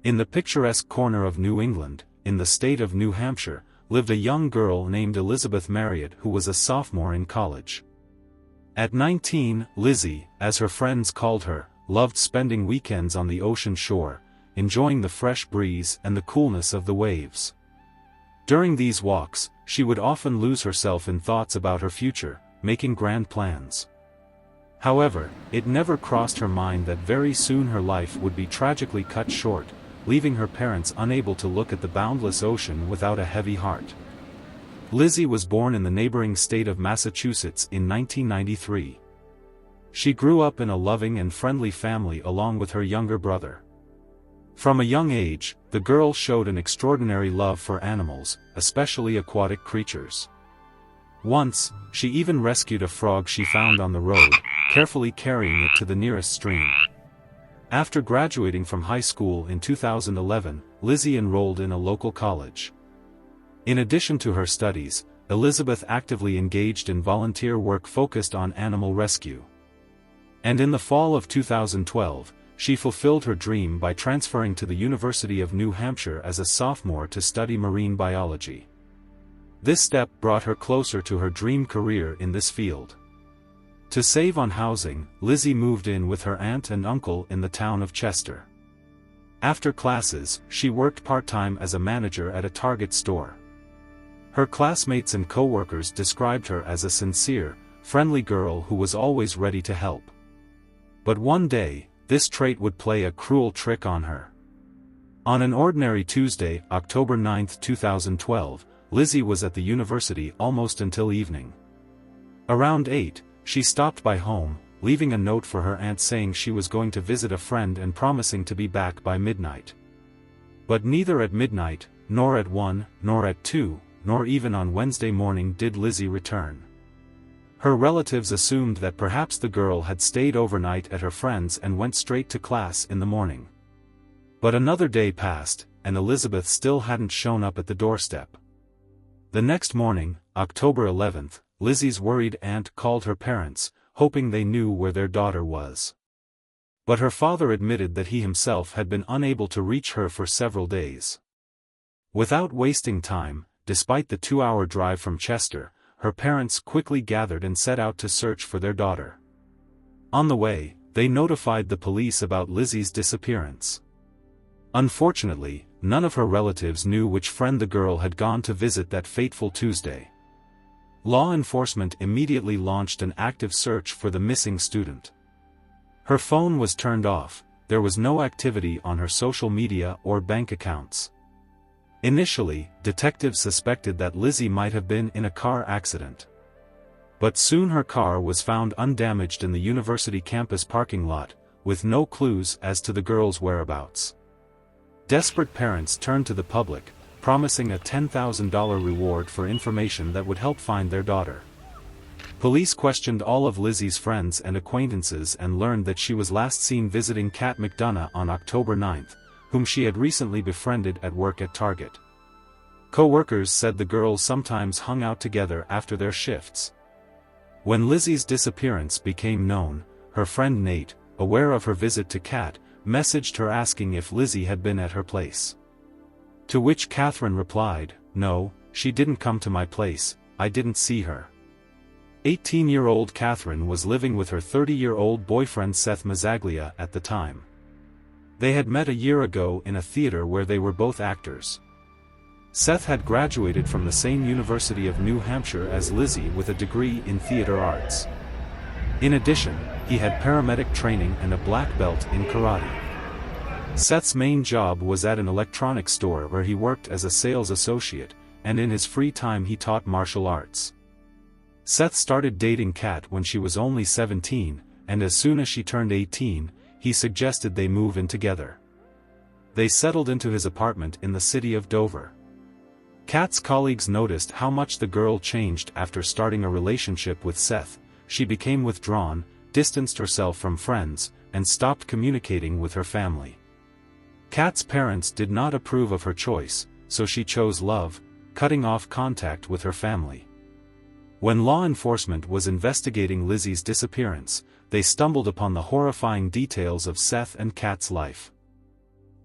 In the picturesque corner of New England, in the state of New Hampshire, lived a young girl named Elizabeth Marriott who was a sophomore in college. At 19, Lizzi, as her friends called her, loved spending weekends on the ocean shore, enjoying the fresh breeze and the coolness of the waves. During these walks, she would often lose herself in thoughts about her future, making grand plans. However, it never crossed her mind that very soon her life would be tragically cut short, leaving her parents unable to look at the boundless ocean without a heavy heart. Lizzi was born in the neighboring state of Massachusetts in 1993. She grew up in a loving and friendly family along with her younger brother. From a young age, the girl showed an extraordinary love for animals, especially aquatic creatures. Once, she even rescued a frog she found on the road, carefully carrying it to the nearest stream. After graduating from high school in 2011, Lizzi enrolled in a local college. In addition to her studies, Elizabeth actively engaged in volunteer work focused on animal rescue. And in the fall of 2012, she fulfilled her dream by transferring to the University of New Hampshire as a sophomore to study marine biology. This step brought her closer to her dream career in this field. To save on housing, Lizzi moved in with her aunt and uncle in the town of Chester. After classes, she worked part-time as a manager at a Target store. Her classmates and co-workers described her as a sincere, friendly girl who was always ready to help. But one day, this trait would play a cruel trick on her. On an ordinary Tuesday, October 9, 2012, Lizzi was at the university almost until evening. Around 8, she stopped by home, leaving a note for her aunt saying she was going to visit a friend and promising to be back by midnight. But neither at midnight, nor at 1, nor at 2, nor even on Wednesday morning did Lizzi return. Her relatives assumed that perhaps the girl had stayed overnight at her friend's and went straight to class in the morning. But another day passed, and Elizabeth still hadn't shown up at the doorstep. The next morning, October 11th, Lizzi's worried aunt called her parents, hoping they knew where their daughter was. But her father admitted that he himself had been unable to reach her for several days. Without wasting time, despite the 2-hour drive from Chester, her parents quickly gathered and set out to search for their daughter. On the way, they notified the police about Lizzi's disappearance. Unfortunately, none of her relatives knew which friend the girl had gone to visit that fateful Tuesday. Law enforcement immediately launched an active search for the missing student. Her phone was turned off, there was no activity on her social media or bank accounts. Initially, detectives suspected that Lizzi might have been in a car accident. But soon her car was found undamaged in the university campus parking lot, with no clues as to the girl's whereabouts. Desperate parents turned to the public, promising a $10,000 reward for information that would help find their daughter. Police questioned all of Lizzi's friends and acquaintances and learned that she was last seen visiting Kat McDonough on October 9, whom she had recently befriended at work at Target. Co-workers said the girls sometimes hung out together after their shifts. When Lizzi's disappearance became known, her friend Nate, aware of her visit to Kat, messaged her asking if Lizzi had been at her place. To which Kathryn replied, "No, she didn't come to my place, I didn't see her." 18-year-old Kathryn was living with her 30-year-old boyfriend Seth Mazzaglia at the time. They had met a year ago in a theater where they were both actors. Seth had graduated from the same University of New Hampshire as Lizzi with a degree in theater arts. In addition, he had paramedic training and a black belt in karate. Seth's main job was at an electronics store where he worked as a sales associate, and in his free time he taught martial arts. Seth started dating Kat when she was only 17, and as soon as she turned 18, he suggested they move in together. They settled into his apartment in the city of Dover. Kat's colleagues noticed how much the girl changed after starting a relationship with Seth. She became withdrawn, distanced herself from friends, and stopped communicating with her family. Kat's parents did not approve of her choice, so she chose love, cutting off contact with her family. When law enforcement was investigating Lizzi's disappearance, they stumbled upon the horrifying details of Seth and Kat's life.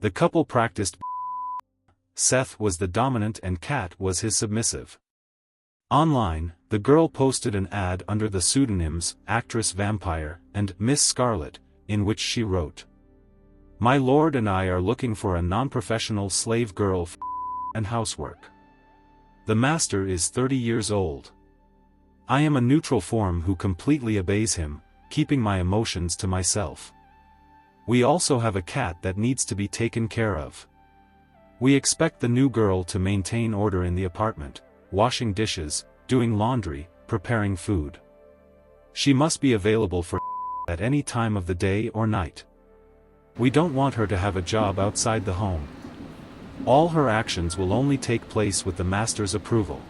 The couple practiced. Seth was the dominant and Kat was his submissive. Online, the girl posted an ad under the pseudonyms Actress Vampire and Miss Scarlet, in which she wrote, "My lord and I are looking for a non-professional slave girl and housework. The master is 30 years old. I am a neutral form who completely obeys him, keeping my emotions to myself. We also have a cat that needs to be taken care of. We expect the new girl to maintain order in the apartment, washing dishes, doing laundry, preparing food. She must be available for at any time of the day or night. We don't want her to have a job outside the home. All her actions will only take place with the master's approval."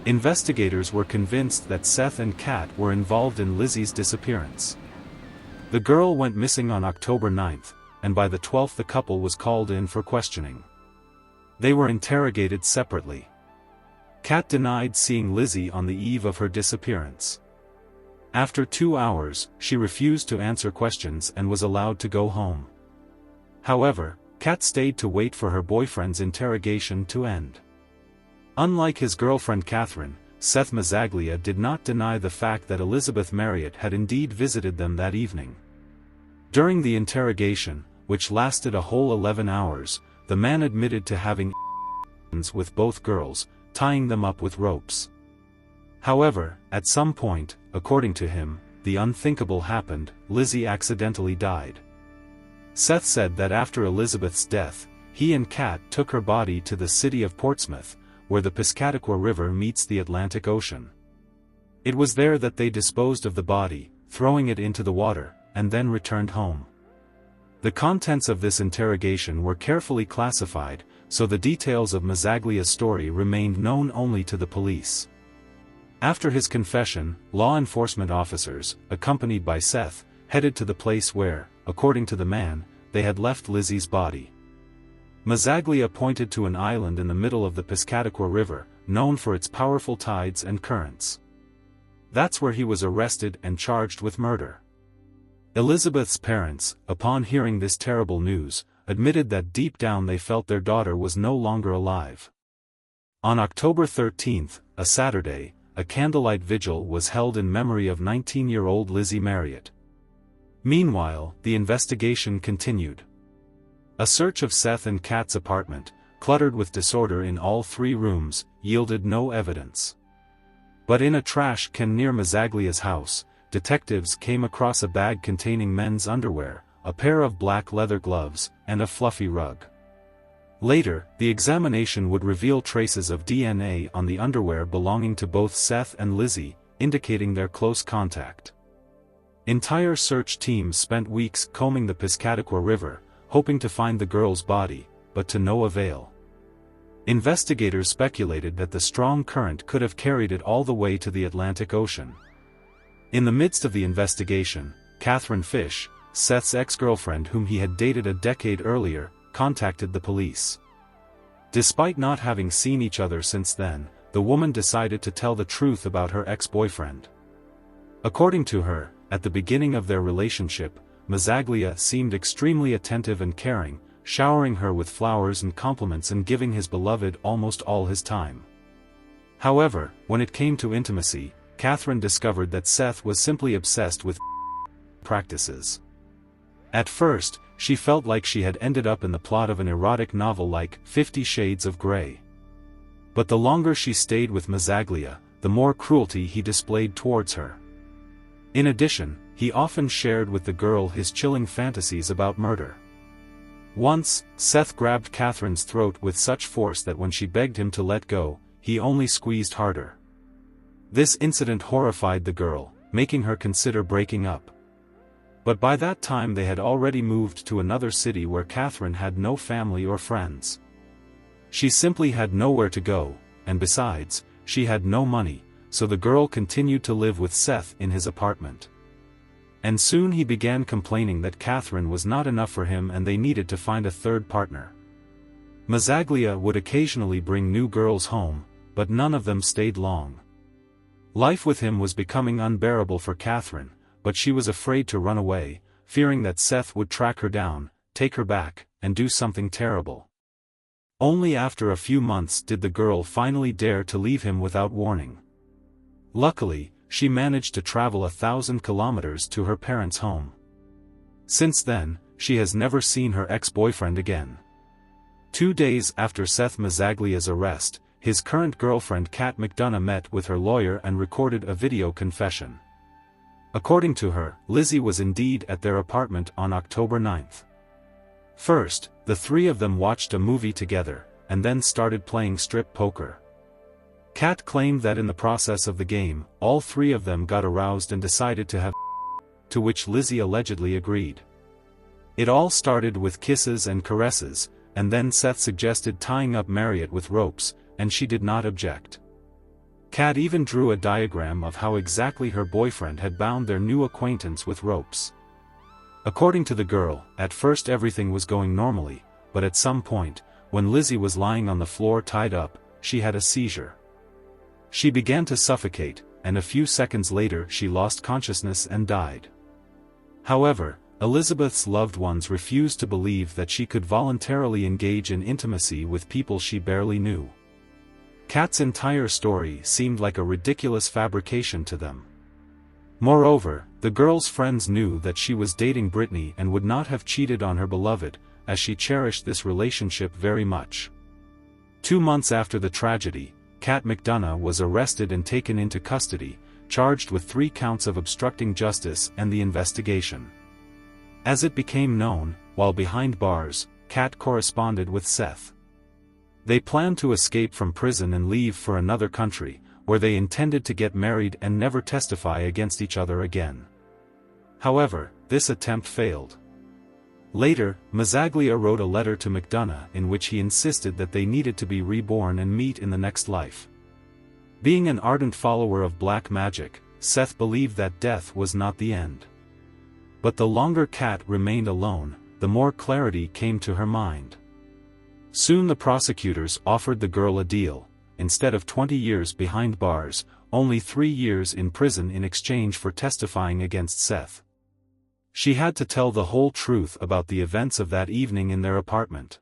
Investigators were convinced that Seth and Kat were involved in Lizzi's disappearance. The girl went missing on October 9th, and by the 12th the couple was called in for questioning. They were interrogated separately. Kat denied seeing Lizzi on the eve of her disappearance. After 2 hours, she refused to answer questions and was allowed to go home. However, Kat stayed to wait for her boyfriend's interrogation to end. Unlike his girlfriend Kathryn, Seth Mazzaglia did not deny the fact that Elizabeth Marriott had indeed visited them that evening. During the interrogation, which lasted a whole 11 hours, the man admitted to having with both girls, tying them up with ropes. However, at some point, according to him, the unthinkable happened: Lizzi accidentally died. Seth said that after Elizabeth's death, he and Kat took her body to the city of Portsmouth, where the Piscataqua River meets the Atlantic Ocean. It was there that they disposed of the body, throwing it into the water, and then returned home. The contents of this interrogation were carefully classified, so the details of Mazzaglia's story remained known only to the police. After his confession, law enforcement officers, accompanied by Seth, headed to the place where, according to the man, they had left Lizzi's body. Mazzaglia pointed to an island in the middle of the Piscataqua River, known for its powerful tides and currents. That's where he was arrested and charged with murder. Elizabeth's parents, upon hearing this terrible news, admitted that deep down they felt their daughter was no longer alive. On October 13th, a Saturday, a candlelight vigil was held in memory of 19-year-old Lizzi Marriott. Meanwhile, the investigation continued. A search of Seth and Kat's apartment, cluttered with disorder in all 3 rooms, yielded no evidence. But in a trash can near Mazzaglia's house, detectives came across a bag containing men's underwear, a pair of black leather gloves, and a fluffy rug. Later, the examination would reveal traces of DNA on the underwear belonging to both Seth and Lizzi, indicating their close contact. Entire search teams spent weeks combing the Piscataqua River, hoping to find the girl's body, but to no avail. Investigators speculated that the strong current could have carried it all the way to the Atlantic Ocean. In the midst of the investigation, Kathryn Fish, Seth's ex-girlfriend whom he had dated a decade earlier, contacted the police. Despite not having seen each other since then, the woman decided to tell the truth about her ex-boyfriend. According to her, at the beginning of their relationship, Mazzaglia seemed extremely attentive and caring, showering her with flowers and compliments and giving his beloved almost all his time. However, when it came to intimacy, Kathryn discovered that Seth was simply obsessed with practices. At first, she felt like she had ended up in the plot of an erotic novel like 50 Shades of Grey. But the longer she stayed with Mazzaglia, the more cruelty he displayed towards her. In addition, he often shared with the girl his chilling fantasies about murder. Once, Seth grabbed Kathryn's throat with such force that when she begged him to let go, he only squeezed harder. This incident horrified the girl, making her consider breaking up. But by that time they had already moved to another city where Kathryn had no family or friends. She simply had nowhere to go, and besides, she had no money, so the girl continued to live with Seth in his apartment. And soon he began complaining that Kathryn was not enough for him and they needed to find a third partner. Mazzaglia would occasionally bring new girls home, but none of them stayed long. Life with him was becoming unbearable for Kathryn, but she was afraid to run away, fearing that Seth would track her down, take her back, and do something terrible. Only after a few months did the girl finally dare to leave him without warning. Luckily, she managed to travel 1,000 kilometers to her parents' home. Since then, she has never seen her ex-boyfriend again. 2 days after Seth Mazzaglia's arrest, his current girlfriend Kat McDonough met with her lawyer and recorded a video confession. According to her, Lizzi was indeed at their apartment on October 9. First, the three of them watched a movie together, and then started playing strip poker. Kat claimed that in the process of the game, all three of them got aroused and decided to have to which Lizzi allegedly agreed. It all started with kisses and caresses, and then Seth suggested tying up Marriott with ropes, and she did not object. Kat even drew a diagram of how exactly her boyfriend had bound their new acquaintance with ropes. According to the girl, at first everything was going normally, but at some point, when Lizzi was lying on the floor tied up, she had a seizure. She began to suffocate, and a few seconds later she lost consciousness and died. However, Elizabeth's loved ones refused to believe that she could voluntarily engage in intimacy with people she barely knew. Kat's entire story seemed like a ridiculous fabrication to them. Moreover, the girl's friends knew that she was dating Brittany and would not have cheated on her beloved, as she cherished this relationship very much. 2 months after the tragedy, Kat McDonough was arrested and taken into custody, charged with 3 counts of obstructing justice and the investigation. As it became known, while behind bars, Kat corresponded with Seth. They planned to escape from prison and leave for another country, where they intended to get married and never testify against each other again. However, this attempt failed. Later, Mazzaglia wrote a letter to McDonough in which he insisted that they needed to be reborn and meet in the next life. Being an ardent follower of black magic, Seth believed that death was not the end. But the longer Kat remained alone, the more clarity came to her mind. Soon the prosecutors offered the girl a deal: instead of 20 years behind bars, only 3 years in prison in exchange for testifying against Seth. She had to tell the whole truth about the events of that evening in their apartment.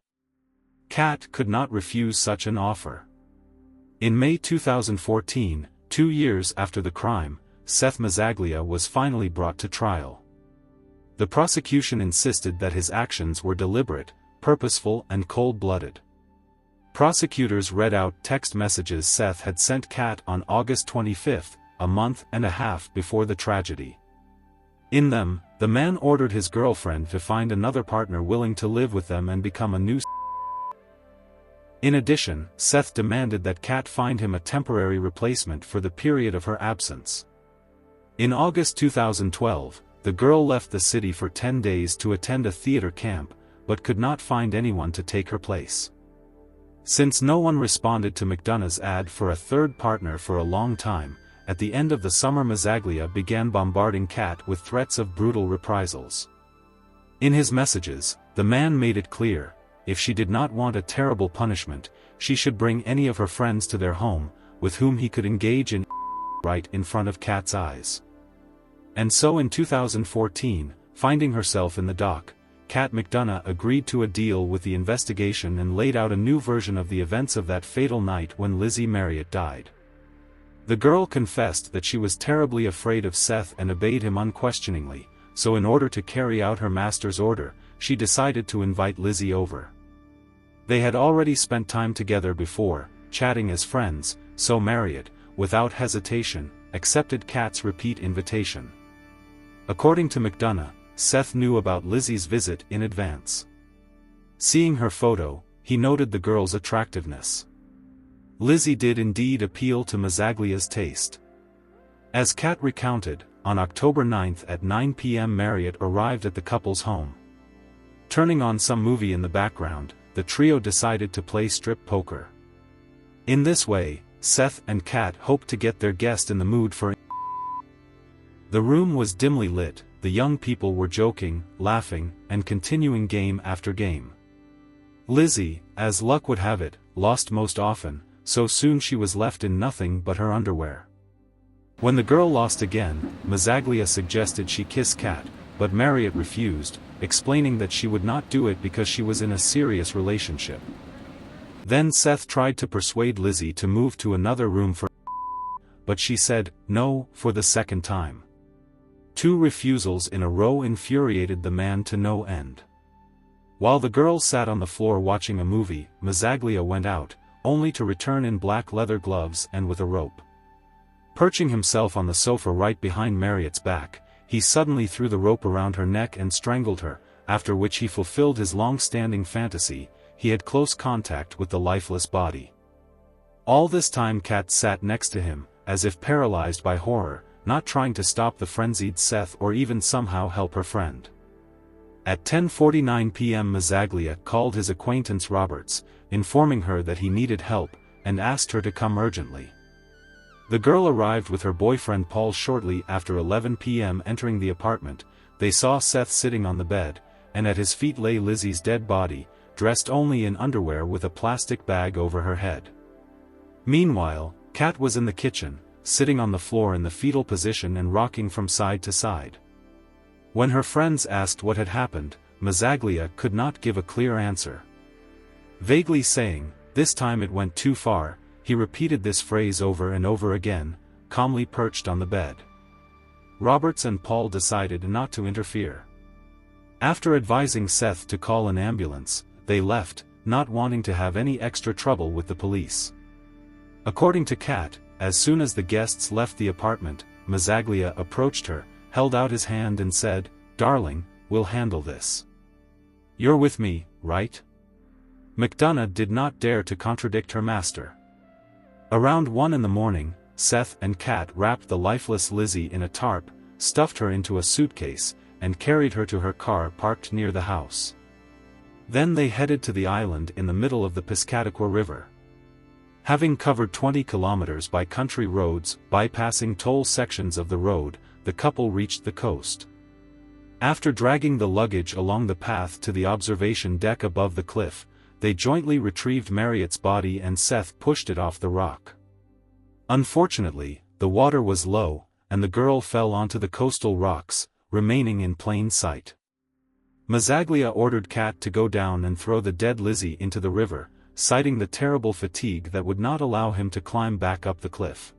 Kat could not refuse such an offer. In May 2014, 2 years after the crime, Seth Mazzaglia was finally brought to trial. The prosecution insisted that his actions were deliberate, purposeful and cold-blooded. Prosecutors read out text messages Seth had sent Kat on August 25, a month and a half before the tragedy. In them, the man ordered his girlfriend to find another partner willing to live with them and become a new. In addition, Seth demanded that Kat find him a temporary replacement for the period of her absence. In August 2012, the girl left the city for 10 days to attend a theater camp, but could not find anyone to take her place. Since no one responded to McDonough's ad for a third partner for a long time, at the end of the summer Mazzaglia began bombarding Kat with threats of brutal reprisals. In his messages, the man made it clear, if she did not want a terrible punishment, she should bring any of her friends to their home, with whom he could engage in right in front of Kat's eyes. And so in 2014, finding herself in the dock, Kat McDonough agreed to a deal with the investigation and laid out a new version of the events of that fatal night when Lizzi Marriott died. The girl confessed that she was terribly afraid of Seth and obeyed him unquestioningly, so in order to carry out her master's order, she decided to invite Lizzi over. They had already spent time together before, chatting as friends, so Marriott, without hesitation, accepted Kat's repeat invitation. According to McDonough, Seth knew about Lizzi's visit in advance. Seeing her photo, he noted the girl's attractiveness. Lizzi did indeed appeal to Mazzaglia's taste. As Kat recounted, on October 9 at 9 p.m. Marriott arrived at the couple's home. Turning on some movie in the background, the trio decided to play strip poker. In this way, Seth and Kat hoped to get their guest in the mood for. The room was dimly lit, the young people were joking, laughing, and continuing game after game. Lizzi, as luck would have it, lost most often, so soon she was left in nothing but her underwear. When the girl lost again, Mazzaglia suggested she kiss Kat, but Marriott refused, explaining that she would not do it because she was in a serious relationship. Then Seth tried to persuade Lizzi to move to another room for but she said no for the second time. 2 refusals in a row infuriated the man to no end. While the girl sat on the floor watching a movie, Mazzaglia went out, only to return in black leather gloves and with a rope. Perching himself on the sofa right behind Marriott's back, he suddenly threw the rope around her neck and strangled her, after which he fulfilled his long-standing fantasy: he had close contact with the lifeless body. All this time Kat sat next to him, as if paralyzed by horror, not trying to stop the frenzied Seth or even somehow help her friend. At 10:49 p.m. Mazzaglia called his acquaintance Roberts, informing her that he needed help, and asked her to come urgently. The girl arrived with her boyfriend Paul shortly after 11 p.m. Entering the apartment, they saw Seth sitting on the bed, and at his feet lay Lizzi's dead body, dressed only in underwear with a plastic bag over her head. Meanwhile, Kat was in the kitchen, sitting on the floor in the fetal position and rocking from side to side. When her friends asked what had happened, Mazzaglia could not give a clear answer. Vaguely saying, "This time it went too far," he repeated this phrase over and over again, calmly perched on the bed. Roberts and Paul decided not to interfere. After advising Seth to call an ambulance, they left, not wanting to have any extra trouble with the police. According to Kat, as soon as the guests left the apartment, Mazzaglia approached her, held out his hand and said, "Darling, we'll handle this. You're with me, right?" McDonough did not dare to contradict her master. Around 1 in the morning, Seth and Kat wrapped the lifeless Lizzi in a tarp, stuffed her into a suitcase, and carried her to her car parked near the house. Then they headed to the island in the middle of the Piscataqua River. Having covered 20 kilometers by country roads, bypassing toll sections of the road, the couple reached the coast. After dragging the luggage along the path to the observation deck above the cliff, they jointly retrieved Marriott's body and Seth pushed it off the rock. Unfortunately, the water was low, and the girl fell onto the coastal rocks, remaining in plain sight. Mazzaglia ordered Kat to go down and throw the dead Lizzi into the river, citing the terrible fatigue that would not allow him to climb back up the cliff.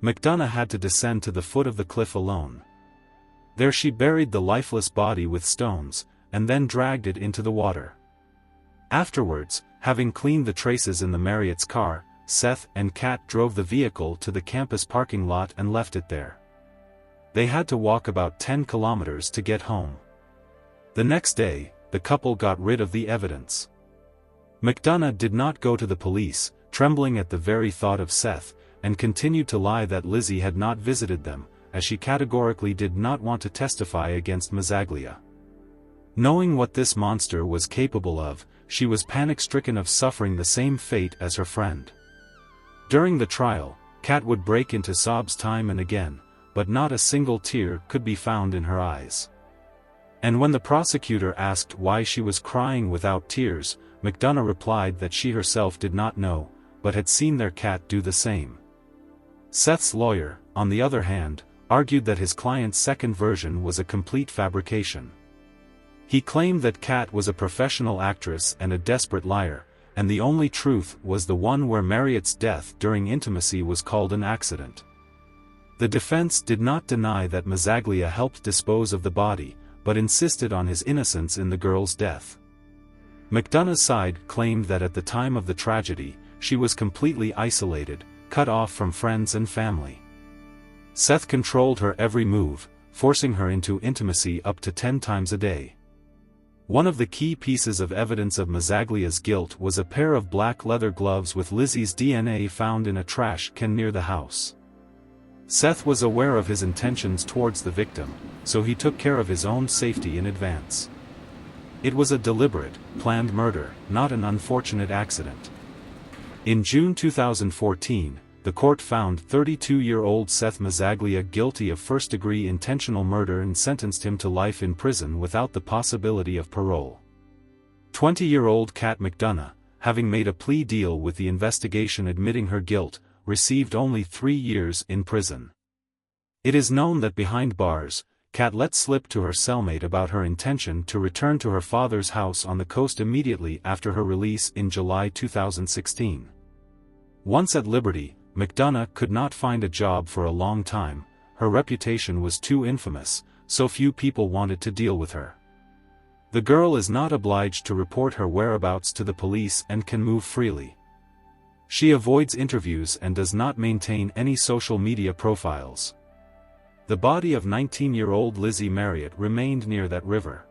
McDonough had to descend to the foot of the cliff alone. There she buried the lifeless body with stones, and then dragged it into the water. Afterwards, having cleaned the traces in the Marriott's car, Seth and Kat drove the vehicle to the campus parking lot and left it there. They had to walk about 10 kilometers to get home. The next day, the couple got rid of the evidence. McDonough did not go to the police, trembling at the very thought of Seth, and continued to lie that Lizzi had not visited them, as she categorically did not want to testify against Mazzaglia. Knowing what this monster was capable of, she was panic-stricken of suffering the same fate as her friend. During the trial, Kat would break into sobs time and again, but not a single tear could be found in her eyes. And when the prosecutor asked why she was crying without tears, McDonough replied that she herself did not know, but had seen their cat do the same. Seth's lawyer, on the other hand, argued that his client's second version was a complete fabrication. He claimed that Kat was a professional actress and a desperate liar, and the only truth was the one where Marriott's death during intimacy was called an accident. The defense did not deny that Mazzaglia helped dispose of the body, but insisted on his innocence in the girl's death. McDonough's side claimed that at the time of the tragedy, she was completely isolated, cut off from friends and family. Seth controlled her every move, forcing her into intimacy up to 10 times a day. One of the key pieces of evidence of Mazzaglia's guilt was a pair of black leather gloves with Lizzi's DNA found in a trash can near the house. Seth was aware of his intentions towards the victim, so he took care of his own safety in advance. It was a deliberate, planned murder, not an unfortunate accident. In June 2014, the court found 32-year-old Seth Mazzaglia guilty of first-degree intentional murder and sentenced him to life in prison without the possibility of parole. 20-year-old Kat McDonough, having made a plea deal with the investigation admitting her guilt, received only 3 years in prison. It is known that behind bars, Kat let slip to her cellmate about her intention to return to her father's house on the coast immediately after her release in July 2016. Once at liberty, McDonough could not find a job for a long time. Her reputation was too infamous, so few people wanted to deal with her. The girl is not obliged to report her whereabouts to the police and can move freely. She avoids interviews and does not maintain any social media profiles. The body of 19-year-old Lizzi Marriott remained near that river.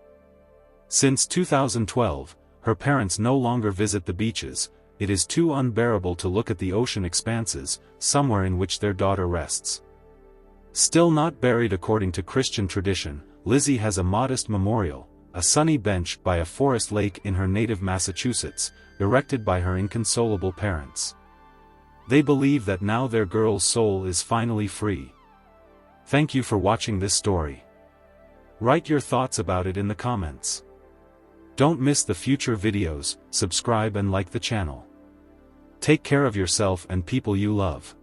Since 2012, her parents no longer visit the beaches. It is too unbearable to look at the ocean expanses, somewhere in which their daughter rests. Still not buried according to Christian tradition, Lizzi has a modest memorial, a sunny bench by a forest lake in her native Massachusetts, erected by her inconsolable parents. They believe that now their girl's soul is finally free. Thank you for watching this story. Write your thoughts about it in the comments. Don't miss the future videos, subscribe and like the channel. Take care of yourself and people you love.